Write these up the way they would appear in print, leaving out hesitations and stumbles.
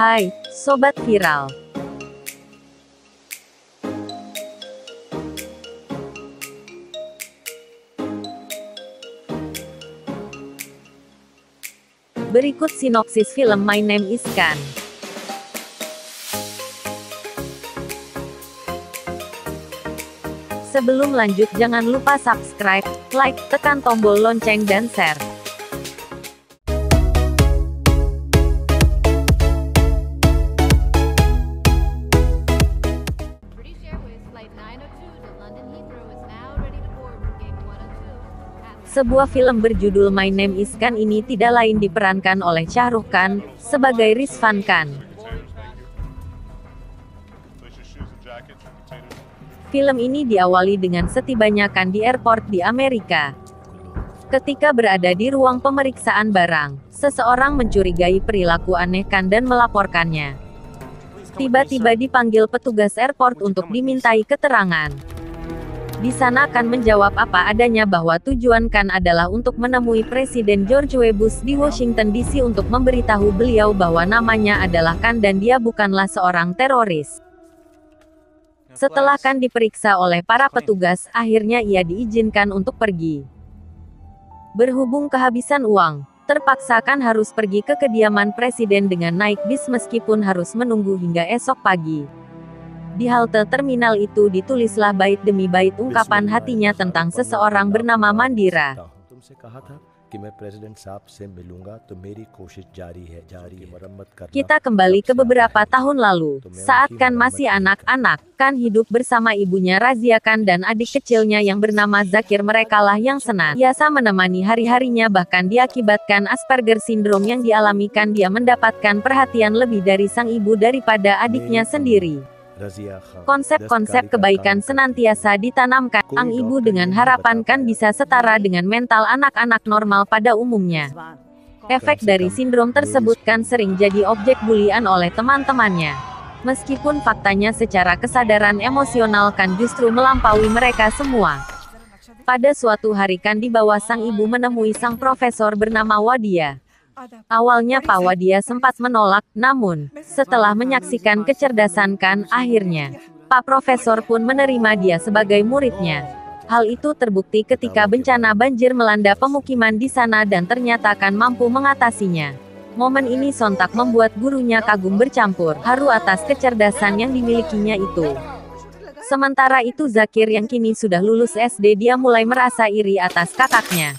Hai, Sobat Viral. Berikut sinopsis film My Name is Khan. Sebelum lanjut jangan lupa subscribe, like, tekan tombol lonceng dan share. Sebuah film berjudul My Name is Khan ini tidak lain diperankan oleh Shah Rukh Khan, sebagai Rizvan Khan. Film ini diawali dengan setibanya Khan di airport di Amerika. Ketika berada di ruang pemeriksaan barang, seseorang mencurigai perilaku aneh Khan dan melaporkannya. Tiba-tiba dipanggil petugas airport untuk dimintai keterangan. Di sana Khan menjawab apa adanya bahwa tujuan Khan adalah untuk menemui Presiden George W. Bush di Washington DC untuk memberitahu beliau bahwa namanya adalah Khan dan dia bukanlah seorang teroris. Setelah Khan diperiksa oleh para petugas, akhirnya ia diizinkan untuk pergi. Berhubung kehabisan uang, terpaksa Khan harus pergi ke kediaman Presiden dengan naik bis meskipun harus menunggu hingga esok pagi. Di halte terminal itu ditulislah bait demi bait ungkapan hatinya tentang seseorang bernama Mandira. Kita kembali ke beberapa tahun lalu, saat Khan masih anak-anak. Khan hidup bersama ibunya Razia Khan dan adik kecilnya yang bernama Zakir. Merekalah yang senantiasa menemani hari-harinya, bahkan diakibatkan Asperger syndrome yang dialami Khan, dia mendapatkan perhatian lebih dari sang ibu daripada adiknya sendiri. Konsep-konsep kebaikan senantiasa ditanamkan sang ibu dengan harapan Khan bisa setara dengan mental anak-anak normal pada umumnya. Efek dari sindrom tersebut Khan sering jadi objek bulian oleh teman-temannya. Meskipun faktanya secara kesadaran emosional Khan justru melampaui mereka semua. Pada suatu hari Khan dibawa sang ibu menemui sang profesor bernama Wadia. Awalnya Pak Wadia sempat menolak, namun, setelah menyaksikan kecerdasan Khan, akhirnya, Pak Profesor pun menerima dia sebagai muridnya. Hal itu terbukti ketika bencana banjir melanda pemukiman di sana dan ternyata Khan mampu mengatasinya. Momen ini sontak membuat gurunya kagum bercampur haru atas kecerdasan yang dimilikinya itu. Sementara itu Zakir yang kini sudah lulus SD, dia mulai merasa iri atas kakaknya.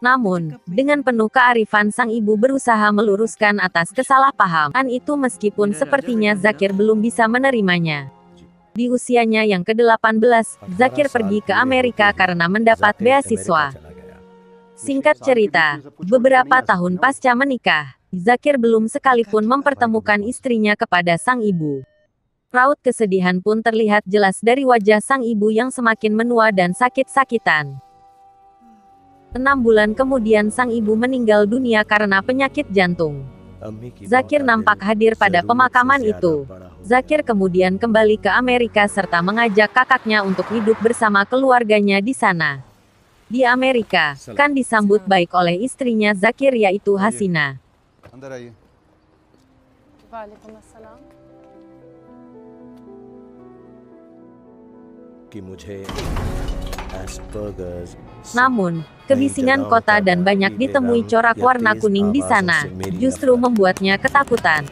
Namun, dengan penuh kearifan sang ibu berusaha meluruskan atas kesalahpahaman itu meskipun sepertinya Zakir belum bisa menerimanya. Di usianya yang ke-18, Zakir pergi ke Amerika karena mendapat beasiswa. Singkat cerita, beberapa tahun pasca menikah, Zakir belum sekalipun mempertemukan istrinya kepada sang ibu. Raut kesedihan pun terlihat jelas dari wajah sang ibu yang semakin menua dan sakit-sakitan. 6 bulan kemudian sang ibu meninggal dunia karena penyakit jantung. Zakir nampak hadir pada pemakaman itu. Zakir kemudian kembali ke Amerika serta mengajak kakaknya untuk hidup bersama keluarganya di sana. Di Amerika, Khan disambut baik oleh istrinya Zakir yaitu Hasina. Namun, kebisingan kota dan banyak ditemui corak warna kuning di sana, justru membuatnya ketakutan.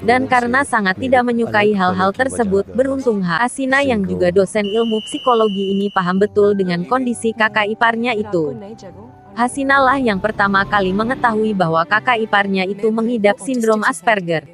Dan karena sangat tidak menyukai hal-hal tersebut, beruntung Hasina yang juga dosen ilmu psikologi ini paham betul dengan kondisi kakak iparnya itu. Hasina lah yang pertama kali mengetahui bahwa kakak iparnya itu mengidap sindrom Asperger.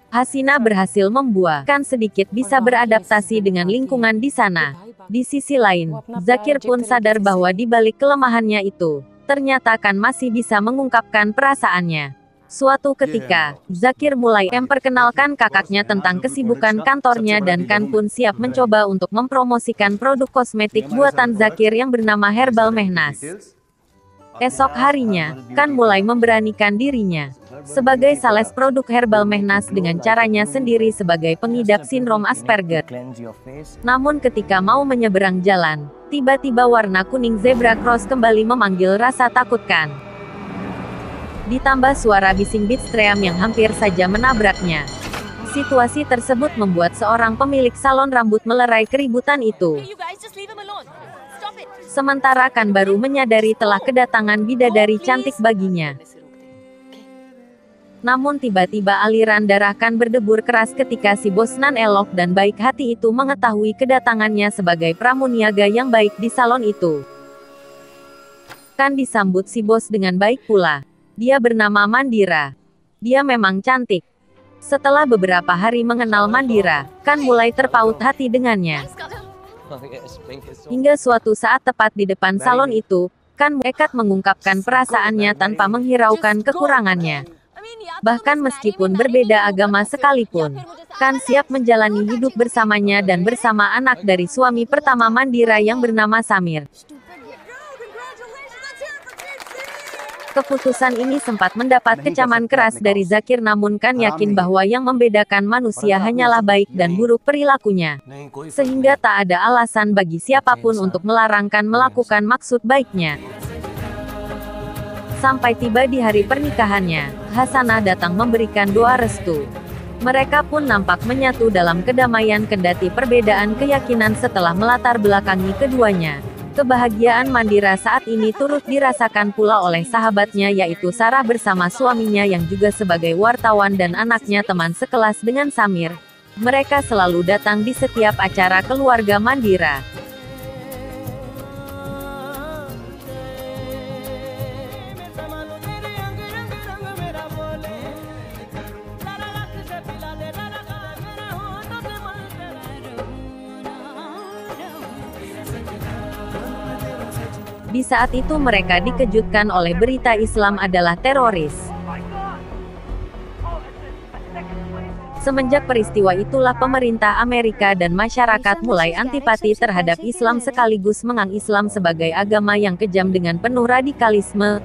Hasina berhasil membuatkan sedikit bisa beradaptasi dengan lingkungan di sana. Di sisi lain, Zakir pun sadar bahwa di balik kelemahannya itu, ternyata Khan masih bisa mengungkapkan perasaannya. Suatu ketika, Zakir mulai memperkenalkan kakaknya tentang kesibukan kantornya dan Khan pun siap mencoba untuk mempromosikan produk kosmetik buatan Zakir yang bernama Herbal Mehnas. Esok harinya, Khan mulai memberanikan dirinya sebagai sales produk Herbal Mehnas dengan caranya sendiri sebagai pengidap sindrom Asperger. Namun ketika mau menyeberang jalan, tiba-tiba warna kuning zebra cross kembali memanggil rasa takut Khan. Ditambah suara bising Bitstream yang hampir saja menabraknya. Situasi tersebut membuat seorang pemilik salon rambut melerai keributan itu. Sementara Kan baru menyadari telah kedatangan bidadari cantik baginya. Namun tiba-tiba aliran darah Kan berdebur keras ketika si bos nan elok dan baik hati itu mengetahui kedatangannya sebagai pramuniaga yang baik di salon itu. Kan disambut si bos dengan baik pula. Dia bernama Mandira. Dia memang cantik. Setelah beberapa hari mengenal Mandira, Kan mulai terpaut hati dengannya. Hingga suatu saat tepat di depan salon itu, Kan nekat mengungkapkan perasaannya tanpa menghiraukan kekurangannya. Bahkan meskipun berbeda agama sekalipun, Kan siap menjalani hidup bersamanya dan bersama anak dari suami pertama Mandira yang bernama Samir. Keputusan ini sempat mendapat kecaman keras dari Zakir, namun Kan yakin bahwa yang membedakan manusia hanyalah baik dan buruk perilakunya. Sehingga tak ada alasan bagi siapapun untuk melarang Kan melakukan maksud baiknya. Sampai tiba di hari pernikahannya, Hasanah datang memberikan doa restu. Mereka pun nampak menyatu dalam kedamaian kendati perbedaan keyakinan setelah melatar belakangi keduanya. Kebahagiaan Mandira saat ini turut dirasakan pula oleh sahabatnya yaitu Sarah bersama suaminya yang juga sebagai wartawan dan anaknya teman sekelas dengan Samir. Mereka selalu datang di setiap acara keluarga Mandira. Di saat itu mereka dikejutkan oleh berita Islam adalah teroris. Semenjak peristiwa itulah pemerintah Amerika dan masyarakat mulai antipati terhadap Islam sekaligus menganggap Islam sebagai agama yang kejam dengan penuh radikalisme.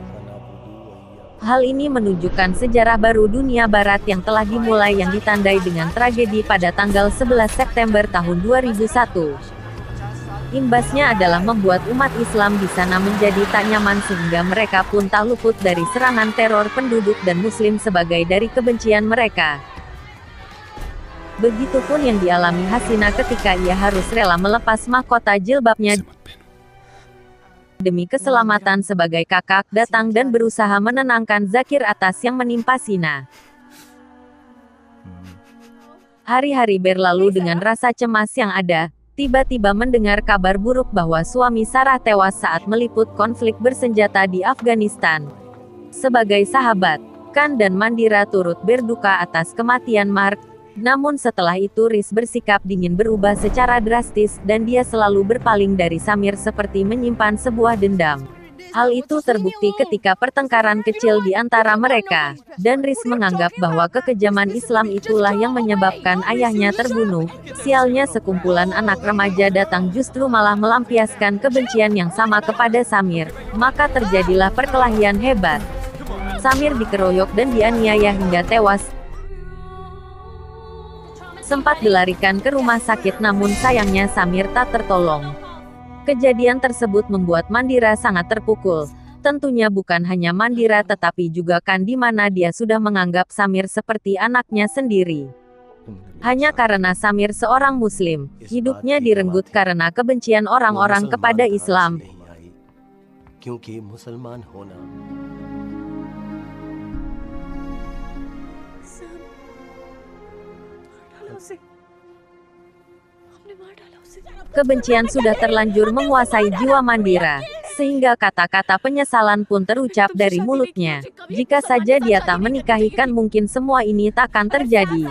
Hal ini menunjukkan sejarah baru dunia barat yang telah dimulai yang ditandai dengan tragedi pada tanggal 11 September tahun 2001. Imbasnya adalah membuat umat Islam di sana menjadi tak nyaman sehingga mereka pun tak luput dari serangan teror penduduk dan Muslim sebagai dari kebencian mereka. Begitupun yang dialami Hasina ketika ia harus rela melepas mahkota jilbabnya demi keselamatan sebagai kakak datang dan berusaha menenangkan Zakir atas yang menimpa Sina. Hari-hari berlalu dengan rasa cemas yang ada. Tiba-tiba mendengar kabar buruk bahwa suami Sarah tewas saat meliput konflik bersenjata di Afghanistan. Sebagai sahabat, Kan dan Mandira turut berduka atas kematian Mark. Namun setelah itu Riz bersikap dingin berubah secara drastis dan dia selalu berpaling dari Samir seperti menyimpan sebuah dendam. Hal itu terbukti ketika pertengkaran kecil di antara mereka, dan Riz menganggap bahwa kekejaman Islam itulah yang menyebabkan ayahnya terbunuh. Sialnya sekumpulan anak remaja datang justru malah melampiaskan kebencian yang sama kepada Samir, maka terjadilah perkelahian hebat. Samir dikeroyok dan dianiaya hingga tewas. Sempat dilarikan ke rumah sakit namun sayangnya Samir tak tertolong. Kejadian tersebut membuat Mandira sangat terpukul. Tentunya bukan hanya Mandira tetapi juga Kan di mana dia sudah menganggap Samir seperti anaknya sendiri. Hanya karena Samir seorang Muslim, hidupnya direnggut karena kebencian orang-orang kepada Islam. Kebencian sudah terlanjur menguasai jiwa Mandira, sehingga kata-kata penyesalan pun terucap dari mulutnya. Jika saja dia tak menikahi Kan mungkin semua ini takkan terjadi.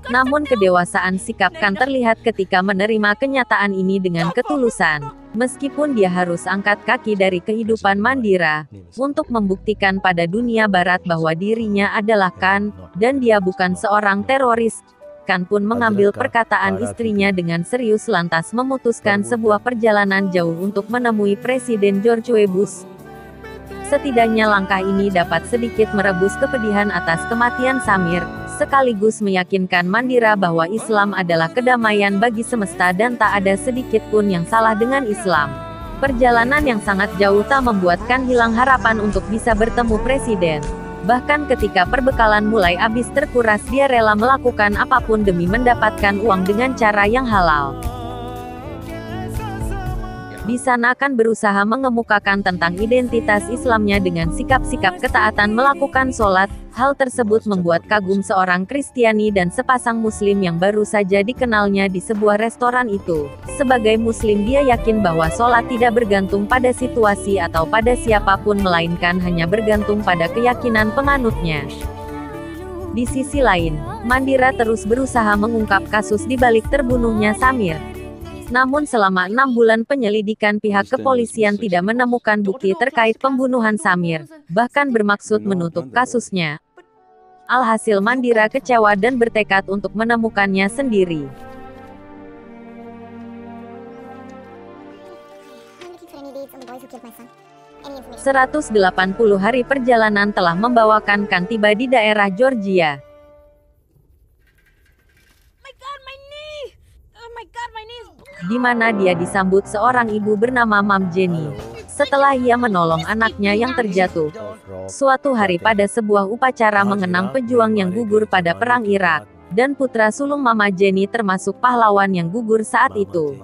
Namun kedewasaan sikap Kan terlihat ketika menerima kenyataan ini dengan ketulusan. Meskipun dia harus angkat kaki dari kehidupan Mandira, untuk membuktikan pada dunia barat bahwa dirinya adalah Kan, dan dia bukan seorang teroris. Kan pun mengambil perkataan istrinya dengan serius lantas memutuskan sebuah perjalanan jauh untuk menemui Presiden George W. Bush. Setidaknya langkah ini dapat sedikit merebus kepedihan atas kematian Samir, sekaligus meyakinkan Mandira bahwa Islam adalah kedamaian bagi semesta dan tak ada sedikit pun yang salah dengan Islam. Perjalanan yang sangat jauh tak membuatkan hilang harapan untuk bisa bertemu Presiden. Bahkan ketika perbekalan mulai habis terkuras, dia rela melakukan apapun demi mendapatkan uang dengan cara yang halal. Di sana akan berusaha mengemukakan tentang identitas Islamnya dengan sikap-sikap ketaatan melakukan sholat. Hal tersebut membuat kagum seorang Kristiani dan sepasang Muslim yang baru saja dikenalnya di sebuah restoran itu. Sebagai Muslim, dia yakin bahwa sholat tidak bergantung pada situasi atau pada siapapun, melainkan hanya bergantung pada keyakinan penganutnya. Di sisi lain, Mandira terus berusaha mengungkap kasus di balik terbunuhnya Samir. Namun selama 6 bulan penyelidikan, pihak kepolisian tidak menemukan bukti terkait pembunuhan Samir, bahkan bermaksud menutup kasusnya. Alhasil Mandira kecewa dan bertekad untuk menemukannya sendiri. "180 hari perjalanan telah membawakan Khan tiba di daerah Georgia. Di mana dia disambut seorang ibu bernama Mam Jenny. Setelah ia menolong anaknya yang terjatuh. Suatu hari pada sebuah upacara mengenang pejuang yang gugur pada Perang Irak, dan putra sulung Mama Jenny termasuk pahlawan yang gugur saat itu.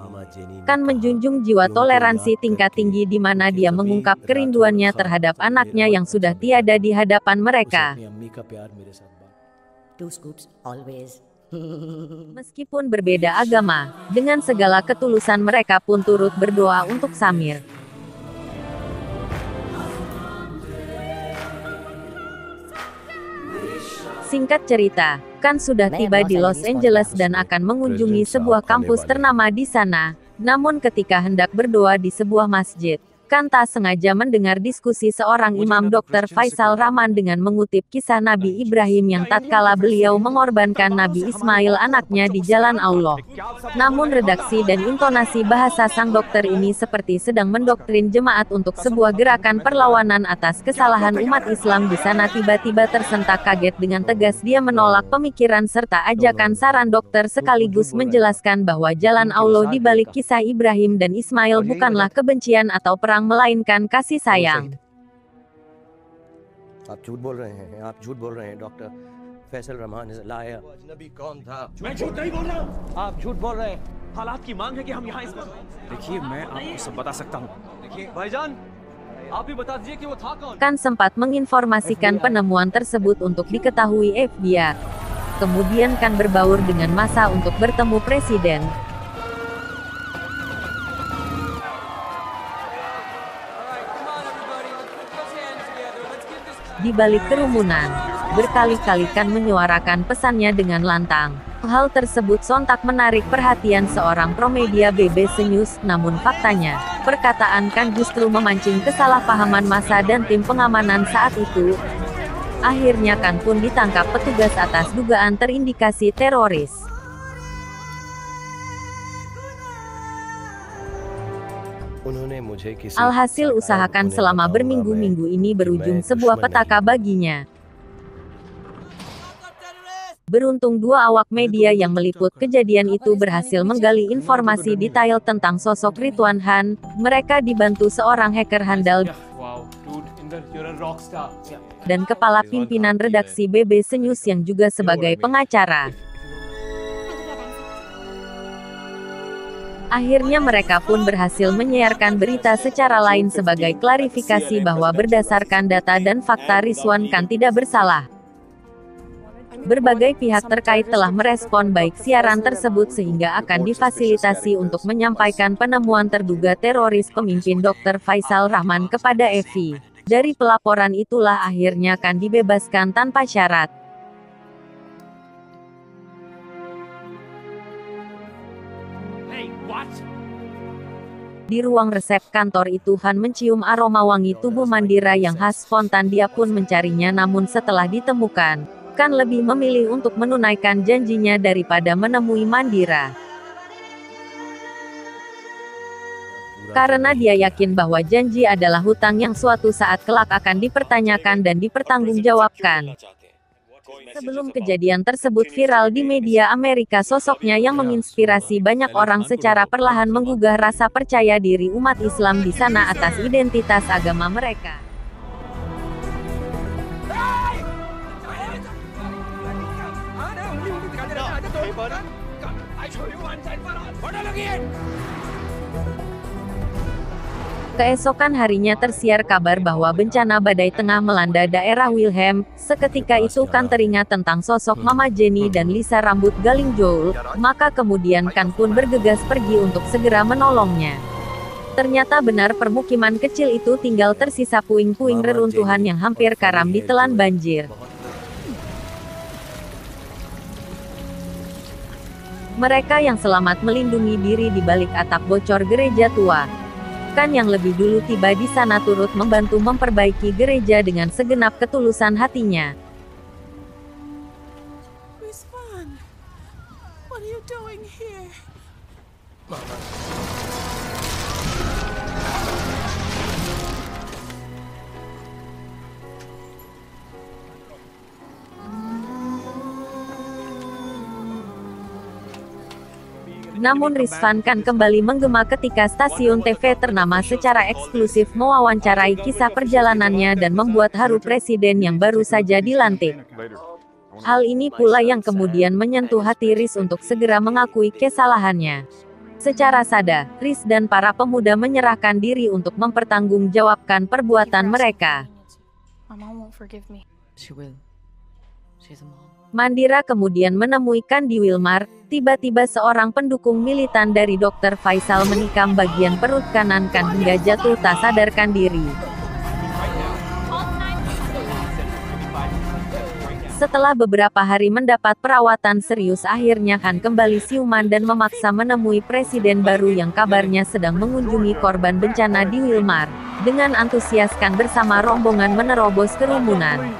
Khan menjunjung jiwa toleransi tingkat tinggi di mana dia mengungkap kerinduannya terhadap anaknya yang sudah tiada di hadapan mereka. Meskipun berbeda agama, dengan segala ketulusan mereka pun turut berdoa untuk Samir. Singkat cerita, Khan sudah tiba di Los Angeles dan akan mengunjungi sebuah kampus ternama di sana. Namun ketika hendak berdoa di sebuah masjid, Khan tak sengaja mendengar diskusi seorang imam Dr. Faisal Rahman dengan mengutip kisah Nabi Ibrahim yang tatkala beliau mengorbankan Nabi Ismail anaknya di jalan Allah. Namun redaksi dan intonasi bahasa sang dokter ini seperti sedang mendoktrin jemaat untuk sebuah gerakan perlawanan atas kesalahan umat Islam di sana. Tiba-tiba tersentak kaget, dengan tegas dia menolak pemikiran serta ajakan saran dokter sekaligus menjelaskan bahwa jalan Allah di balik kisah Ibrahim dan Ismail bukanlah kebencian atau perang, melainkan kasih sayang. आप झूठ बोल रहे हैं, आप झूठ बोल रहे हैं। Doctor Faisal Rahman is a liar. अजनबी कौन था? मैं झूठ नहीं बोल रहा हूं। आप झूठ बोल रहे हैं। हालात की मांग है कि हम यहाँ इस वक्त। देखिए, मैं आपको सब बता सकता हूं। देखिए भाईजान, आप भी बता दीजिए कि वो था कौन। Khan sempat menginformasikan penemuan tersebut untuk diketahui FBI. Kemudian Khan berbaur dengan massa untuk bertemu presiden. Di balik kerumunan, berkali-kali Khan menyuarakan pesannya dengan lantang. Hal tersebut sontak menarik perhatian seorang promedia BBC News, namun faktanya, perkataan Khan justru memancing kesalahpahaman massa dan tim pengamanan saat itu. Akhirnya Khan pun ditangkap petugas atas dugaan terindikasi teroris. Alhasil usahakan selama berminggu-minggu ini berujung sebuah petaka baginya. Beruntung dua awak media yang meliput kejadian itu berhasil menggali informasi detail tentang sosok Ridwan Han. Mereka dibantu seorang hacker handal dan kepala pimpinan redaksi BBC News yang juga sebagai pengacara. Akhirnya mereka pun berhasil menyiarkan berita secara lain sebagai klarifikasi bahwa berdasarkan data dan fakta Ridwan Khan tidak bersalah. Berbagai pihak terkait telah merespon baik siaran tersebut sehingga akan difasilitasi untuk menyampaikan penemuan terduga teroris pemimpin Dr. Faisal Rahman kepada EFI. Dari pelaporan itulah akhirnya Khan dibebaskan tanpa syarat. Di ruang resep kantor itu Han mencium aroma wangi tubuh Mandira yang khas. Spontan dia pun mencarinya, namun setelah ditemukan, Khan lebih memilih untuk menunaikan janjinya daripada menemui Mandira. Karena dia yakin bahwa janji adalah hutang yang suatu saat kelak akan dipertanyakan dan dipertanggungjawabkan. Sebelum kejadian tersebut viral di media Amerika, sosoknya yang menginspirasi banyak orang secara perlahan menggugah rasa percaya diri umat Islam di sana atas identitas agama mereka. Keesokan harinya tersiar kabar bahwa bencana badai tengah melanda daerah Wilhelm. Seketika itu Kan teringat tentang sosok Mama Jenny dan Lisa rambut galing Joel, maka kemudian Kan pun bergegas pergi untuk segera menolongnya. Ternyata benar permukiman kecil itu tinggal tersisa puing-puing reruntuhan yang hampir karam ditelan banjir. Mereka yang selamat melindungi diri di balik atap bocor gereja tua. Kan yang lebih dulu tiba di sana turut membantu memperbaiki gereja dengan segenap ketulusan hatinya. Rizvan, what are you doing here? Namun Rizvan Kan kembali menggema ketika stasiun TV ternama secara eksklusif mewawancarai kisah perjalanannya dan membuat haru presiden yang baru saja dilantik. Hal ini pula yang kemudian menyentuh hati Riz untuk segera mengakui kesalahannya. Secara sadar, Riz dan para pemuda menyerahkan diri untuk mempertanggungjawabkan perbuatan mereka. Mama won't forgive me. She will. She's a mom. Mandira kemudian menemui Kan di Wilmar. Tiba-tiba seorang pendukung militan dari Dr. Faisal menikam bagian perut kanan Kan hingga jatuh tak sadarkan diri. Setelah beberapa hari mendapat perawatan serius, akhirnya Kan kembali siuman dan memaksa menemui presiden baru yang kabarnya sedang mengunjungi korban bencana di Wilmar. Dengan antusias Kan bersama rombongan menerobos kerumunan.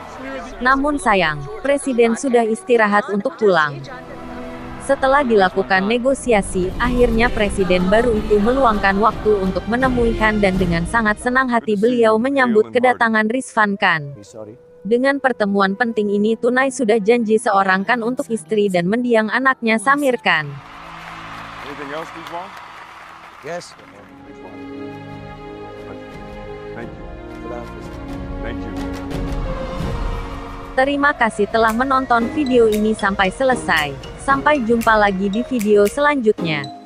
Namun sayang, presiden sudah istirahat untuk pulang. Setelah dilakukan negosiasi, akhirnya presiden baru itu meluangkan waktu untuk menemui Kan dan dengan sangat senang hati beliau menyambut kedatangan Rizvan Kan. Dengan pertemuan penting ini tunai sudah janji seorang Kan untuk istri dan mendiang anaknya Samir Kan. Anything else, Rizwan? Yes. Thank you. Thank you. Terima kasih telah menonton video ini sampai selesai. Sampai jumpa lagi di video selanjutnya.